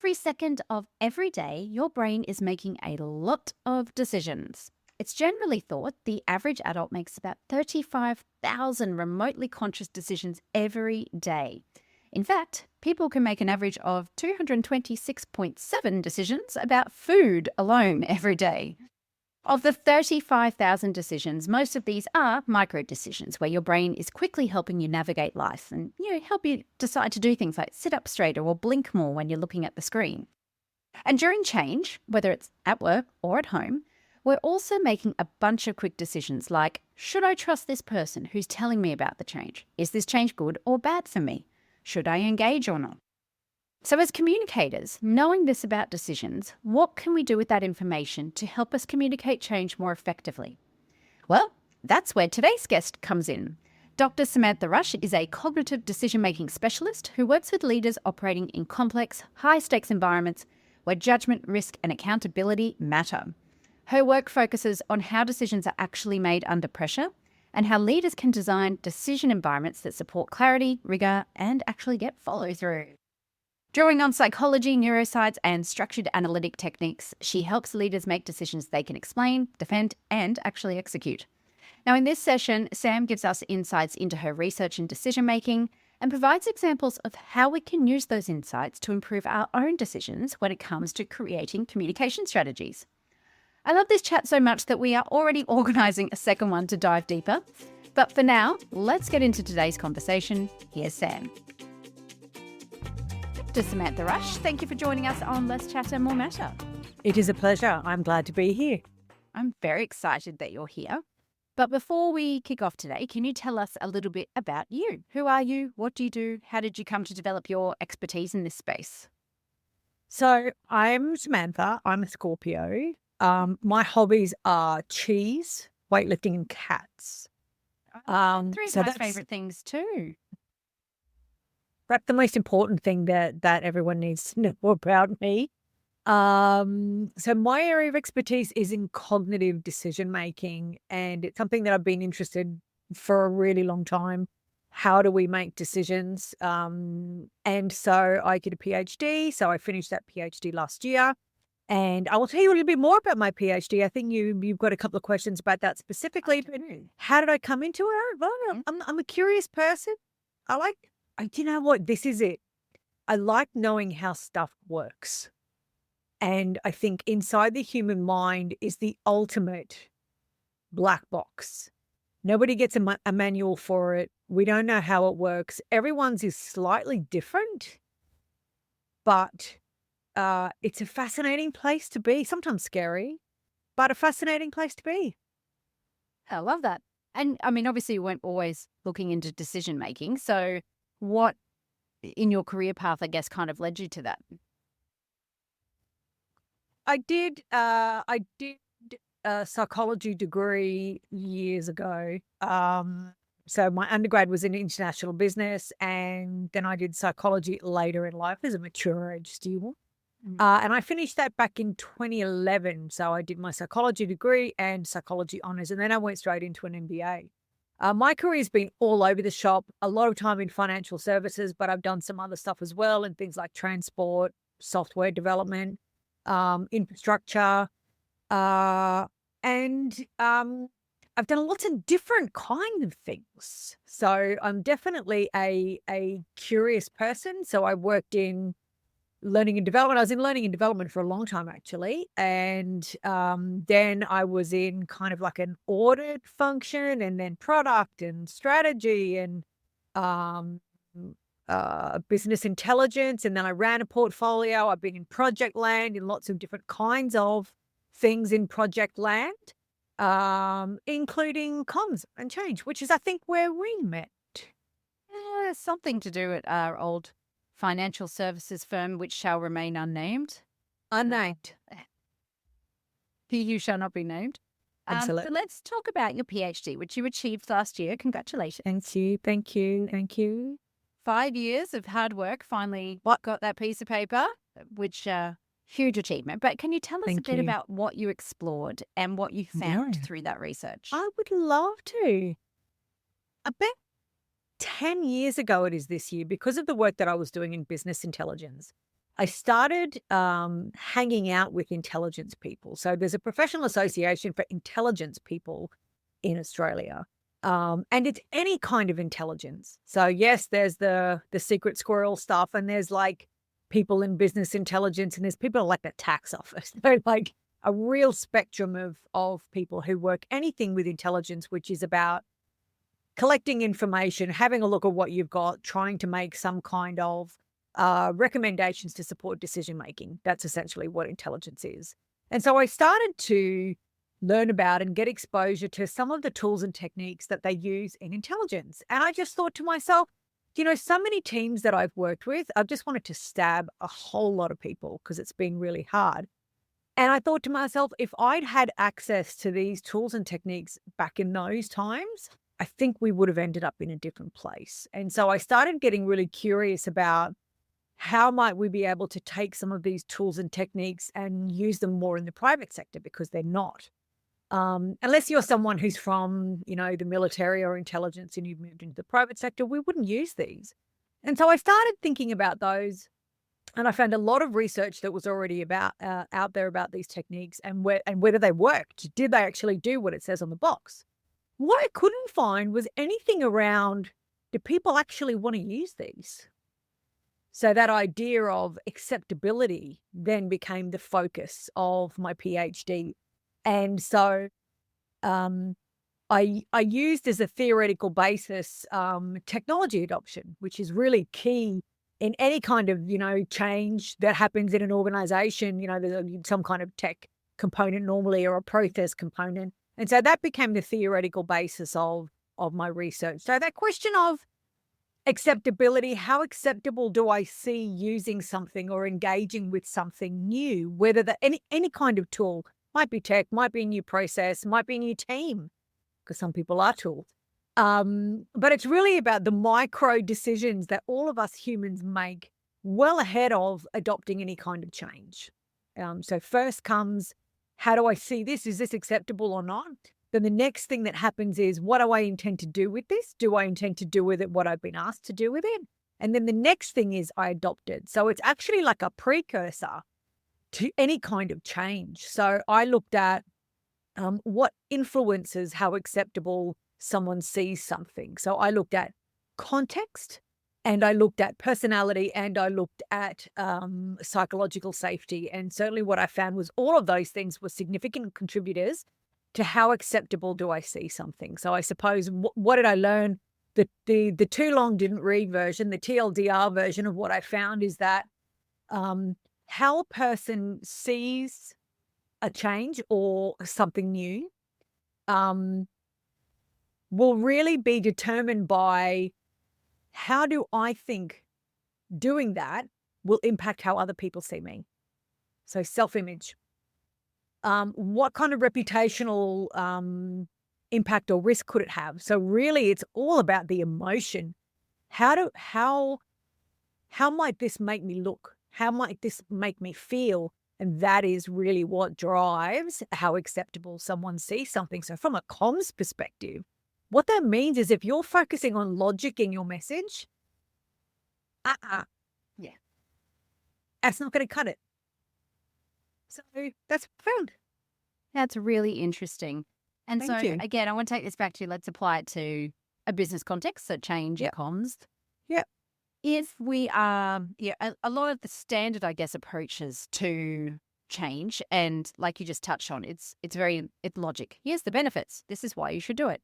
Every second of every day, your brain is making a lot of decisions. It's generally thought the average adult makes about 35,000 remotely conscious decisions every day. In fact, people can make an average of 226.7 decisions about food alone every day. Of the 35,000 decisions, most of these are micro decisions where your brain is quickly helping you navigate life and help you decide to do things like sit up straighter or blink more when you're looking at the screen. And during change, whether it's at work or at home, we're also making a bunch of quick decisions like, should I trust this person who's telling me about the change? Is this change good or bad for me? Should I engage or not? So, as communicators, knowing this about decisions, what can we do with that information to help us communicate change more effectively? Well, that's where today's guest comes in. Dr. Samantha Rush is a cognitive decision-making specialist who works with leaders operating in complex, high-stakes environments where judgment, risk, and accountability matter. Her work focuses on how decisions are actually made under pressure and how leaders can design decision environments that support clarity, rigor, and actually get follow-through. Drawing on psychology, neuroscience, and structured analytic techniques, she helps leaders make decisions they can explain, defend, and actually execute. Now, in this session, Sam gives us insights into her research in decision making and provides examples of how we can use those insights to improve our own decisions when it comes to creating communication strategies. I love this chat so much that we are already organising a second one to dive deeper. But for now, let's get into today's conversation. Here's Sam. Dr. Samantha Rush, thank you for joining us on Less Chatter, More Matter. It is a pleasure. I'm glad to be here. I'm very excited that you're here. But before we kick off today, can you tell us a little bit about you? Who are you? What do you do? How did you come to develop your expertise in this space? So I'm Samantha. I'm a Scorpio. My hobbies are cheese, weightlifting, and cats. Three of so my that's favourite things too. that's the most important thing that everyone needs to know about me. So my area of expertise is in cognitive decision making, and it's something that I've been interested for a really long time. How do we make decisions? And so I did a PhD. So I finished that PhD last year. And I will tell you a little bit more about my PhD. I think you've got a couple of questions about that specifically. But how did I come into it? Well, I'm a curious person. You know what? This is it. I like knowing how stuff works. And I think inside the human mind is the ultimate black box. Nobody gets a manual for it. We don't know how it works. Everyone's is slightly different, but it's a fascinating place to be. Sometimes scary, but a fascinating place to be. I love that. And I mean, obviously, you weren't always looking into decision making. So, what in your career path, I guess, kind of led you to that? I did a psychology degree years ago. So my undergrad was in international business, and then I did psychology later in life as a mature age student. And I finished that back in 2011. So I did my psychology degree and psychology honors, and then I went straight into an MBA. My career's been all over the shop, a lot of time in financial services, but I've done some other stuff as well in things like transport, software development, infrastructure, and I've done lots of different kind of things. So I'm definitely a curious person. So I worked in learning and development. I was in learning and development for a long time, actually. And then I was in kind of like an audit function, and then product and strategy and business intelligence. And then I ran a portfolio. I've been in project land in lots of different kinds of things in project land, including comms and change, which is, I think, where we met. Something to do at our old financial services firm, which shall remain unnamed. Unnamed. You shall not be named. Absolutely. So let's talk about your PhD, which you achieved last year. Congratulations. Thank you. Thank you. Thank you. 5 years of hard work, finally got that piece of paper, which huge achievement. But can you tell us a bit about what you explored and what you found through that research? I would love to. About 10 years ago it is this year, because of the work that I was doing in business intelligence, I started hanging out with intelligence people. So there's a professional association for intelligence people in Australia. And it's any kind of intelligence. So yes, there's the secret squirrel stuff, and there's like people in business intelligence, and there's people like the tax office. So like a real spectrum of people who work anything with intelligence, which is about collecting information, having a look at what you've got, trying to make some kind of recommendations to support decision making. That's essentially what intelligence is. And so I started to learn about and get exposure to some of the tools and techniques that they use in intelligence. And I just thought to myself, so many teams that I've worked with, I've just wanted to stab a whole lot of people because it's been really hard. And I thought to myself, if I'd had access to these tools and techniques back in those times, I think we would have ended up in a different place. And so I started getting really curious about how might we be able to take some of these tools and techniques and use them more in the private sector, because they're not. Unless you're someone who's from, the military or intelligence and you've moved into the private sector, we wouldn't use these. And so I started thinking about those, and I found a lot of research that was already about out there about these techniques and whether they worked. Did they actually do what it says on the box? What I couldn't find was anything around, do people actually want to use these? So that idea of acceptability then became the focus of my PhD. And so I used as a theoretical basis technology adoption, which is really key in any kind of, change that happens in an organization. There's some kind of tech component normally, or a process component. And so that became the theoretical basis of my research. So that question of acceptability, how acceptable do I see using something or engaging with something new, whether any kind of tool, might be tech, might be a new process, might be a new team, because some people are tools. But it's really about the micro decisions that all of us humans make well ahead of adopting any kind of change. So first comes, how do I see this? Is this acceptable or not? Then the next thing that happens is, what do I intend to do with this? Do I intend to do with it what I've been asked to do with it? And then the next thing is, I adopt it. So it's actually like a precursor to any kind of change. So I looked at what influences how acceptable someone sees something. So I looked at context, and I looked at personality, and I looked at psychological safety. And certainly what I found was all of those things were significant contributors to how acceptable do I see something. So I suppose, what did I learn? The too long didn't read version, the TLDR version of what I found is that how a person sees a change or something new will really be determined by, how do I think doing that will impact how other people see me? So self-image. What kind of reputational impact or risk could it have? So really, it's all about the emotion. How might this make me look? How might this make me feel? And that is really what drives how acceptable someone sees something. So from a comms perspective, what that means is, if you're focusing on logic in your message, yeah, that's not going to cut it. So that's profound. That's really interesting. And Thank so, you. again, I want to take this back to, let's apply it to a business context, so change Yep. and comms. Yep. If we are, a lot of the standard, I guess, approaches to change, and like you just touched on, it's logic. Here's the benefits. This is why you should do it.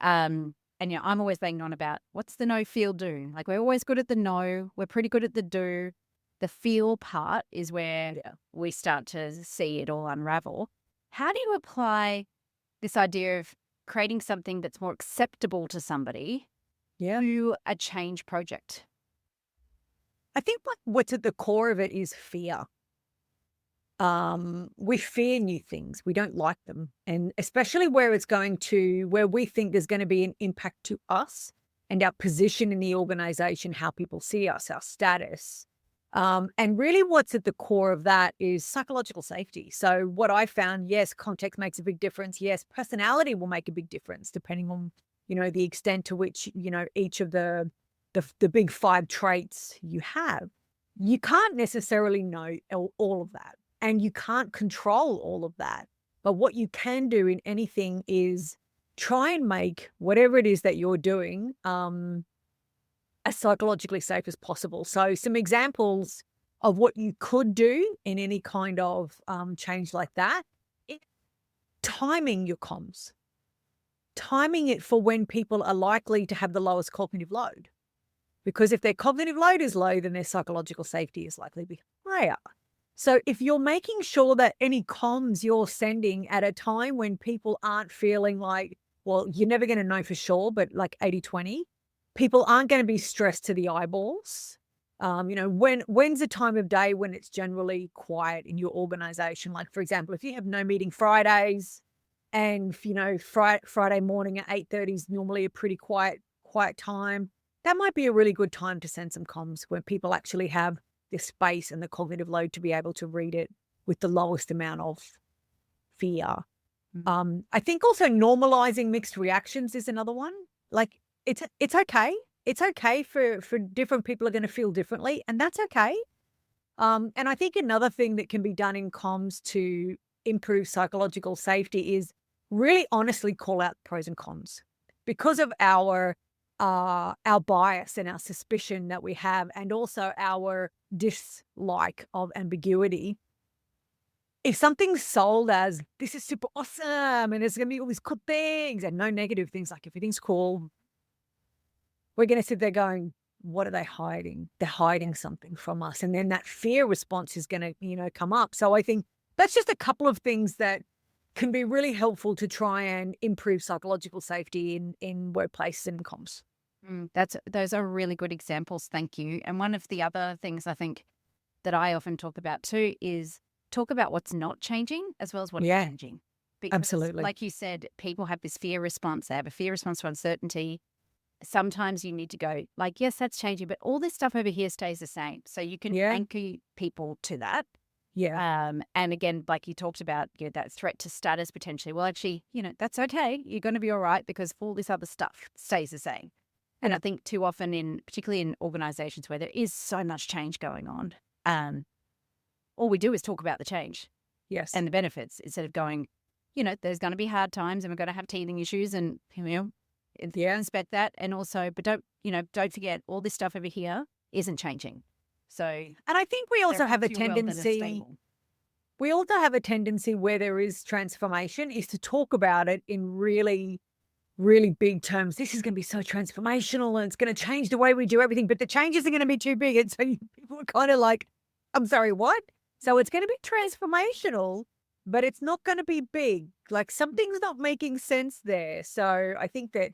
And I'm always banging on about, what's the no, feel, do. Like, we're always good at the no, we're pretty good at the do. The feel part is where we start to see it all unravel. How do you apply this idea of creating something that's more acceptable to somebody to a change project? I think what's at the core of it is fear. We fear new things. We don't like them. And especially where we think there's going to be an impact to us and our position in the organization, how people see us, our status. And really what's at the core of that is psychological safety. So what I found, yes, context makes a big difference. Yes, personality will make a big difference depending on, the extent to which, each of the big 5 traits you have. You can't necessarily know all of that, and you can't control all of that. But what you can do in anything is try and make whatever it is that you're doing as psychologically safe as possible. So, some examples of what you could do in any kind of change like that: i- timing your comms, timing it for when people are likely to have the lowest cognitive load. Because if their cognitive load is low, then their psychological safety is likely to be higher. So if you're making sure that any comms you're sending at a time when people aren't feeling like, well, you're never going to know for sure, but like 80-20, people aren't going to be stressed to the eyeballs. When's a time of day when it's generally quiet in your organization? Like, for example, if you have no meeting Fridays and, Friday morning at 8:30 is normally a pretty quiet time, that might be a really good time to send some comms where people actually have the space and the cognitive load to be able to read it with the lowest amount of fear. I think also normalizing mixed reactions is another one. Like, it's okay. It's okay for different people are going to feel differently, and that's okay. And I think another thing that can be done in comms to improve psychological safety is really honestly call out pros and cons because of our bias and our suspicion that we have, and also our dislike of ambiguity. If something's sold as this is super awesome and there's going to be all these cool things and no negative things, like everything's cool, we're going to sit there going, what are they hiding? They're hiding something from us. And then that fear response is going to, come up. So I think that's just a couple of things that can be really helpful to try and improve psychological safety in workplaces and comms. Those are really good examples. Thank you. And one of the other things I think that I often talk about too is talk about what's not changing as well as what is changing. Because, absolutely. like you said, people have this fear response. They have a fear response to uncertainty. Sometimes you need to go like, yes, that's changing, but all this stuff over here stays the same. So you can anchor people to that. Yeah. And again, like you talked about, that threat to status potentially. Well, actually, that's okay. You're going to be all right because all this other stuff stays the same. And I think too often particularly in organizations where there is so much change going on, all we do is talk about the change. Yes. And the benefits instead of going, there's going to be hard times and we're going to have teething issues and, inspect that. And also, but don't forget all this stuff over here isn't changing. So, and I think we also have a tendency. We also have a tendency where there is transformation is to talk about it in really, really big terms. This is going to be so transformational and it's going to change the way we do everything, but the changes are going to be too big. And so people are kind of like, I'm sorry, what? So it's going to be transformational, but it's not going to be big. Like something's not making sense there. So I think that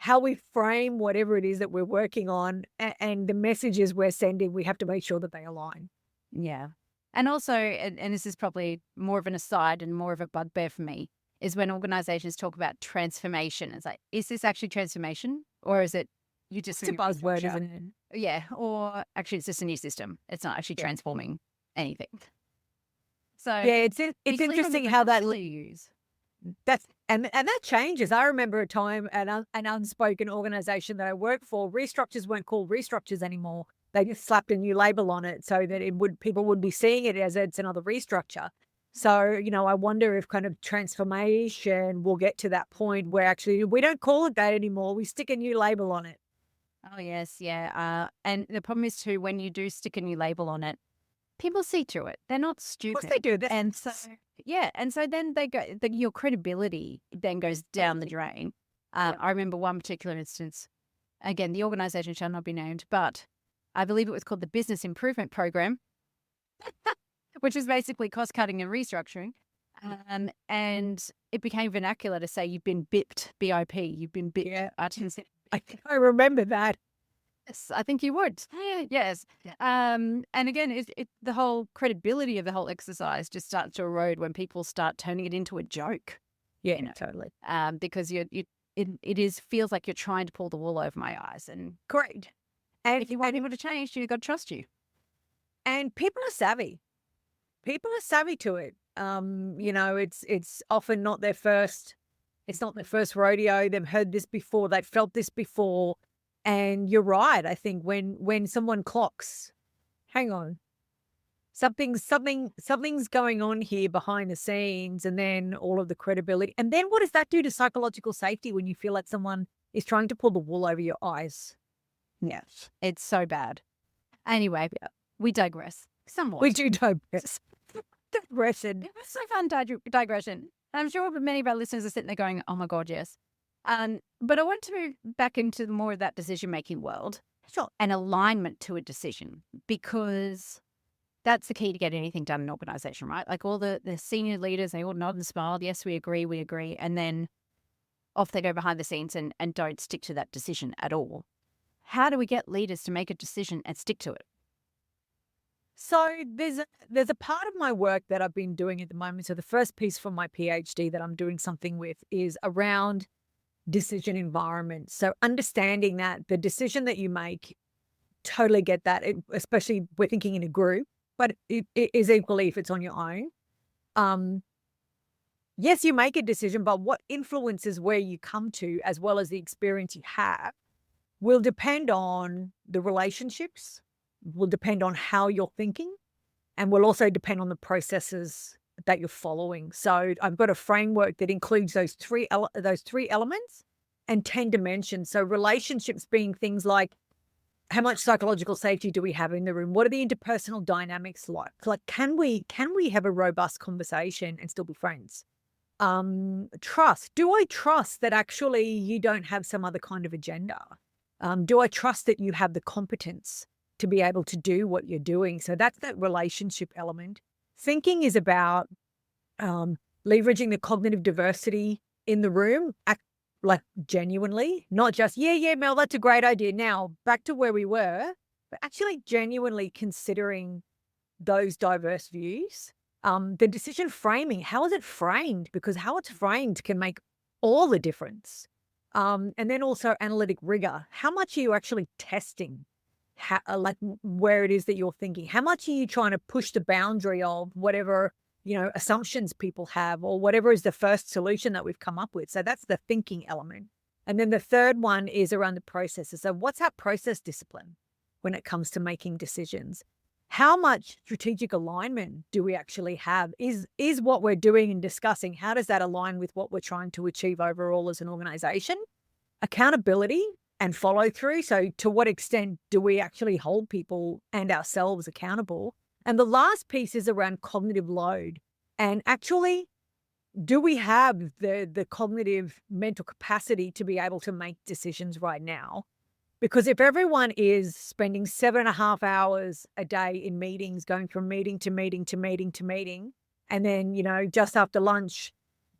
how we frame whatever it is that we're working on and the messages we're sending, we have to make sure that they align. Yeah. And also, and this is probably more of an aside and more of a bugbear for me, is when organizations talk about transformation. It's like, is this actually transformation? Or is it you just... It's a buzzword, isn't it? Yeah. Or actually, it's just a new system. It's not actually transforming anything. So yeah, it's interesting how that use. And that changes. I remember a time at an unspoken organization that I worked for, restructures weren't called restructures anymore. They just slapped a new label on it so that people would be seeing it as it's another restructure. So, I wonder if kind of transformation will get to that point where actually we don't call it that anymore. We stick a new label on it. Oh, yes. Yeah. And the problem is too, when you do stick a new label on it, people see through it. They're not stupid. Of course they do. And so, and so then your credibility then goes down the drain. I remember one particular instance, again, the organization shall not be named, but I believe it was called the Business Improvement Program, which is basically cost cutting and restructuring. And it became vernacular to say you've been bipped, BIP, you've been bipped. Yeah. I remember that. Yes, I think you would. Yes. And again, the whole credibility of the whole exercise just starts to erode when people start turning it into a joke. Yeah, totally. Because it feels like you're trying to pull the wool over my eyes. And correct. And if you want people to change, you've got to trust you. And people are savvy. People are savvy to it. It's often not their first. It's not their first rodeo. They've heard this before. They've felt this before. And you're right. I think when someone clocks hang on. Something's going on here behind the scenes, and then all of the credibility. And then what does that do to psychological safety when you feel like someone is trying to pull the wool over your eyes? Yes. It's so bad. Anyway, we digress somewhat. We do digress. Digression. It was so fun, digression. I'm sure many of our listeners are sitting there going, oh my God, yes. But I want to move back into more of that decision-making world. Sure. And alignment to a decision, because that's the key to get anything done in an organization, right? Like all the senior leaders, they all nod and smile. Yes, we agree. And then off they go behind the scenes and don't stick to that decision at all. How do we get leaders to make a decision and stick to it? So there's a part of my work that I've been doing at the moment. So the first piece for my PhD that I'm doing something with is around decision environment. So understanding that the decision that you make, totally get that, especially we're thinking in a group, but it is equally if it's on your own. Yes, you make a decision, but what influences where you come to, as well as the experience you have, will depend on the relationships, will depend on how you're thinking, and will also depend on the processes that you're following. So I've got a framework that includes those three elements and 10 dimensions. So relationships being things like, how much psychological safety do we have in the room? What are the interpersonal dynamics like? Like, can we have a robust conversation and still be friends? Trust. Do I trust that actually you don't have some other kind of agenda? Do I trust that you have the competence to be able to do what you're doing? So that's that relationship element. Thinking is about leveraging the cognitive diversity in the room, like genuinely, not just, yeah, Mel, that's a great idea. Now back to where we were, but actually genuinely considering those diverse views. The decision framing, how is it framed? Because how it's framed can make all the difference. And then also analytic rigor. How much are you actually testing? Like where it is that you're thinking? How much are you trying to push the boundary of whatever, assumptions people have, or whatever is the first solution that we've come up with? So that's the thinking element. And then the third one is around the processes. So what's our process discipline when it comes to making decisions? How much strategic alignment do we actually have? Is what we're doing and discussing, how does that align with what we're trying to achieve overall as an organization? Accountability and follow through. So to what extent do we actually hold people and ourselves accountable? And the last piece is around cognitive load. And actually, do we have the cognitive mental capacity to be able to make decisions right now? Because if everyone is spending 7.5 hours a day in meetings, going from meeting to meeting to meeting to meeting, and then, just after lunch,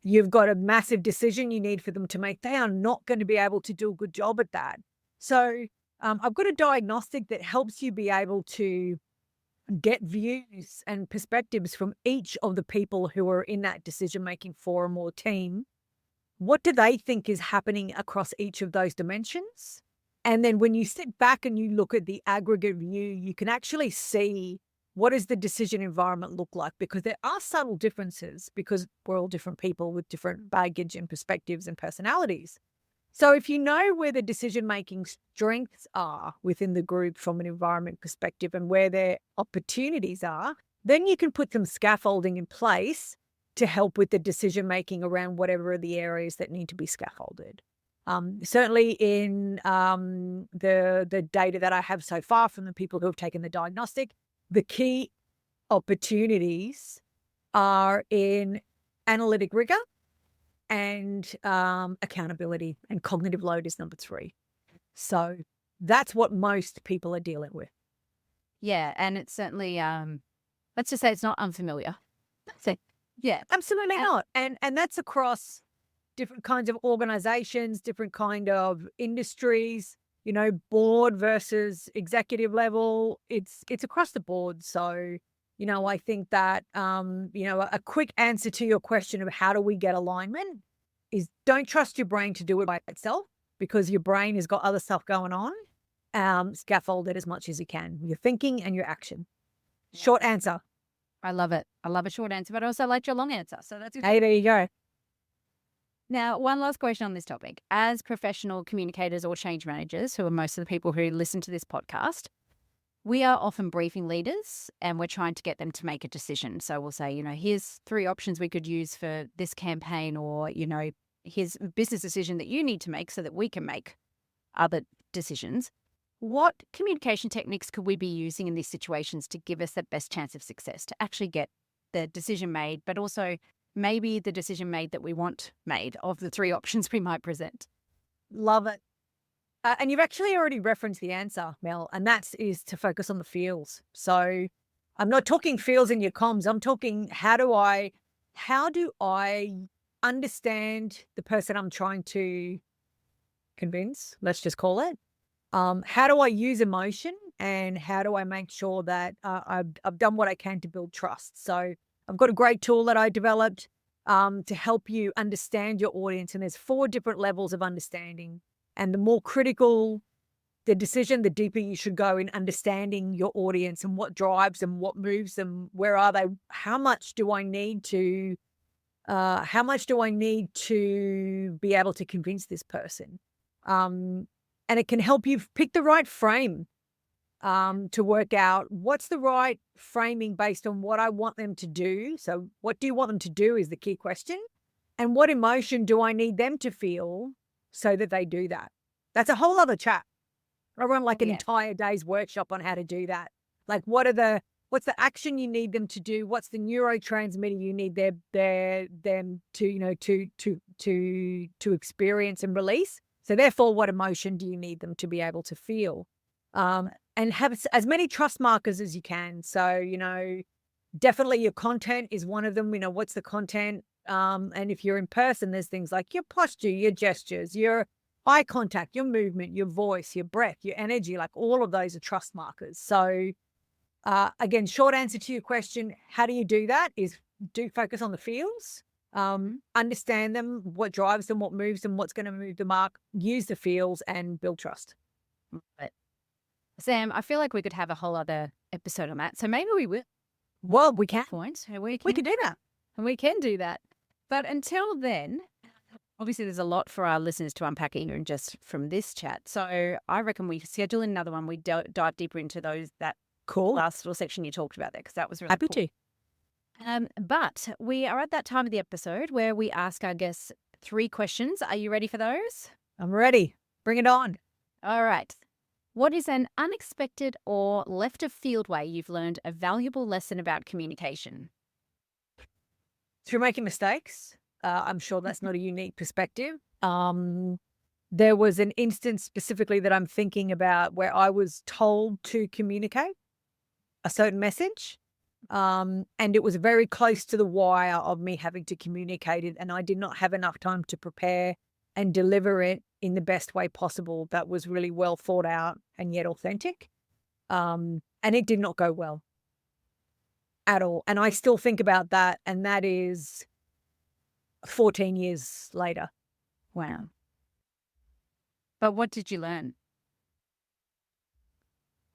you've got a massive decision you need for them to make, they are not going to be able to do a good job at that. So I've got a diagnostic that helps you be able to get views and perspectives from each of the people who are in that decision-making forum or team. What do they think is happening across each of those dimensions? And then when you sit back and you look at the aggregate view, you can actually see what does the decision environment look like, because there are subtle differences because we're all different people with different baggage and perspectives and personalities. So if you know where the decision-making strengths are within the group from an environment perspective and where their opportunities are, then you can put some scaffolding in place to help with the decision-making around whatever are the areas that need to be scaffolded. Certainly in the data that I have so far from the people who have taken the diagnostic, the key opportunities are in analytic rigor and accountability, and cognitive load is number 3. So that's what most people are dealing with. Yeah, and it's certainly, let's just say it's not unfamiliar. So, yeah. Absolutely not. And that's across different kinds of organizations, different kind of industries, board versus executive level. It's across the board. So, I think that, a quick answer to your question of how do we get alignment is don't trust your brain to do it by itself, because your brain has got other stuff going on. Scaffold it as much as you can, your thinking and your action. Short answer. I love it. I love a short answer, but I also like your long answer. So that's good. Hey, there you go. Now, one last question on this topic. As professional communicators or change managers, who are most of the people who listen to this podcast, we are often briefing leaders and we're trying to get them to make a decision. So we'll say, here's 3 options we could use for this campaign, or, here's a business decision that you need to make so that we can make other decisions. What communication techniques could we be using in these situations to give us the best chance of success, to actually get the decision made, but also maybe the decision made that we want made of the 3 options we might present? Love it. And you've actually already referenced the answer, Mel, and is to focus on the feels. So I'm not talking feels in your comms. I'm talking how do I understand the person I'm trying to convince, let's just call it. How do I use emotion, and how do I make sure that I've done what I can to build trust? So I've got a great tool that I developed to help you understand your audience, and there's 4 different levels of understanding. And the more critical the decision, the deeper you should go in understanding your audience and what drives them, what moves them, where are they, how much do I need to be able to convince this person? And it can help you pick the right frame to work out what's the right framing based on what I want them to do. So what do you want them to do is the key question. And what emotion do I need them to feel so that they do that? That's a whole other chat. I run like an entire day's workshop on how to do that. Like what's the action you need them to do? What's the neurotransmitter you need them to experience and release? So therefore, what emotion do you need them to be able to feel? And have as many trust markers as you can. So, definitely your content is one of them. What's the content? And if you're in person, there's things like your posture, your gestures, your eye contact, your movement, your voice, your breath, your energy, like all of those are trust markers. So again, short answer to your question, how do you do that is do focus on the feels, understand them, what drives them, what moves them, what's going to move the mark, use the feels and build trust. But Sam, I feel like we could have a whole other episode on that. So maybe we will. Well, we can. We can do that. And we can do that. But until then, obviously there's a lot for our listeners to unpack even just from this chat. So I reckon we schedule another one. We dive deeper into that cool last little section you talked about there, because that was really happy cool. to. But we are at that time of the episode where we ask our guests 3 questions. Are you ready for those? I'm ready. Bring it on. All right. What is an unexpected or left of field way you've learned a valuable lesson about communication? Through making mistakes. I'm sure that's not a unique perspective. There was an instance specifically that I'm thinking about where I was told to communicate a certain message. And it was very close to the wire of me having to communicate it. And I did not have enough time to prepare and deliver it in the best way possible. That was really well thought out and yet authentic. And it did not go well at all. And I still think about that. And that is 14 years later. Wow. But what did you learn?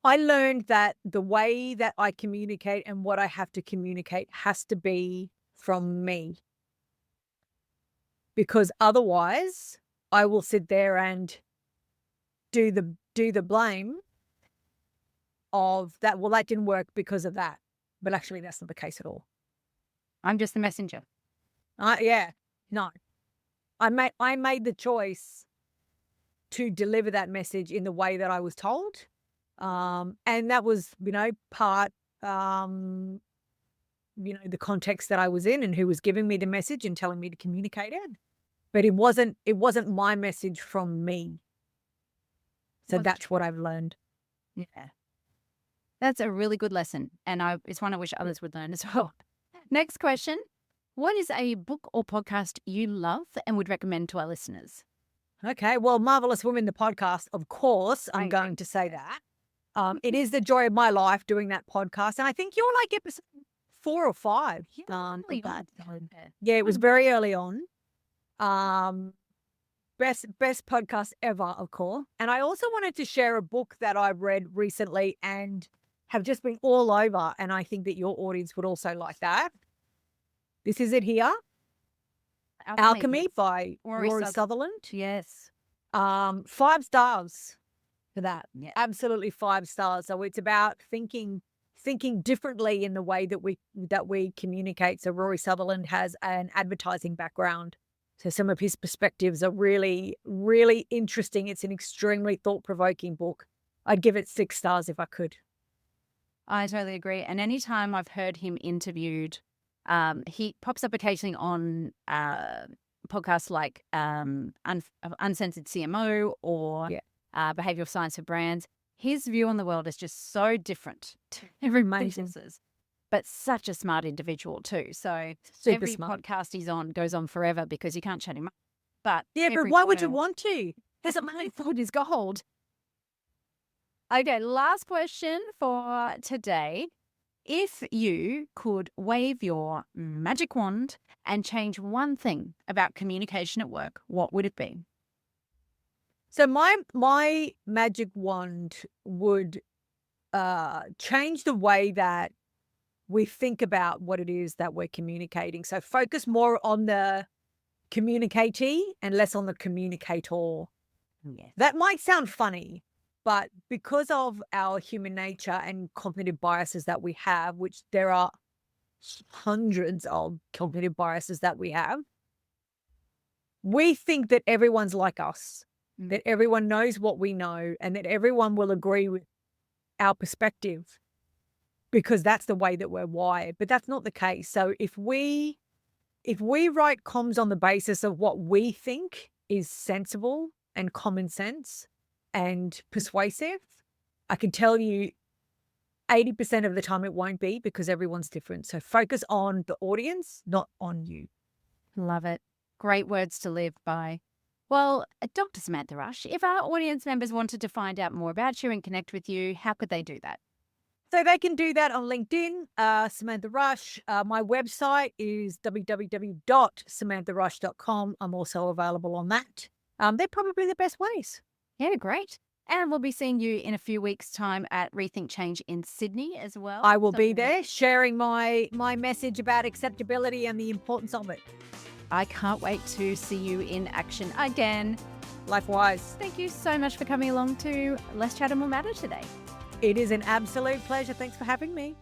I learned that the way that I communicate and what I have to communicate has to be from me. Because otherwise I will sit there and do the blame of that. Well, that didn't work because of that. But actually that's not the case at all. I'm just the messenger. Yeah. No. I made the choice to deliver that message in the way that I was told. And that was, part, the context that I was in and who was giving me the message and telling me to communicate it. But it wasn't my message from me. So that's what I've learned. Yeah. That's a really good lesson. And it's one I wish others would learn as well. Next question. What is a book or podcast you love and would recommend to our listeners? Okay. Well, Marvelous Women, the podcast, of course, I'm going to say that. It is the joy of my life doing that podcast. And I think you're like episode 4 or 5. Yeah, really bad. Yeah, it was very early on. Best podcast ever, of course. And I also wanted to share a book that I've read recently and have just been all over. And I think that your audience would also like that. This is it here. Alchemy by Rory Sutherland. Yes. 5 stars. for that. Yeah. Absolutely 5 stars. So it's about thinking differently in the way that we communicate. So Rory Sutherland has an advertising background. So some of his perspectives are really, really interesting. It's an extremely thought-provoking book. I'd give it 6 stars if I could. I totally agree. And anytime I've heard him interviewed, he pops up occasionally on podcasts like Uncensored CMO or Yeah. Behavioral Science for Brands. His view on the world is just so different to everybody Amazing. else's, but such a smart individual too. So Super every smart. podcast he's on goes on forever because you can't shut him up. But Yeah, but every why would you point- want to? His thought is gold. Okay, last question for today. If you could wave your magic wand and change one thing about communication at work, what would it be? So my magic wand would change the way that we think about what it is that we're communicating. So focus more on the communicatee and less on the communicator. Yes. That might sound funny, but because of our human nature and cognitive biases that we have, which there are hundreds of cognitive biases that we think that everyone's like us, that everyone knows what we know, and that everyone will agree with our perspective because that's the way that we're wired. But that's not the case. So if we write comms on the basis of what we think is sensible and common sense and persuasive, I can tell you 80% of the time it won't be because everyone's different. So focus on the audience, not on you. Love it. Great words to live by. Well, Dr. Samantha Rush, if our audience members wanted to find out more about you and connect with you, how could they do that? So they can do that on LinkedIn, Samantha Rush. My website is www.samantharush.com. I'm also available on that. They're probably the best ways. Yeah, great. And we'll be seeing you in a few weeks' time at Rethink Change in Sydney as well. I will be there sharing my message about acceptability and the importance of it. I can't wait to see you in action again. Likewise. Thank you so much for coming along to Less Chat and More Matter today. It is an absolute pleasure. Thanks for having me.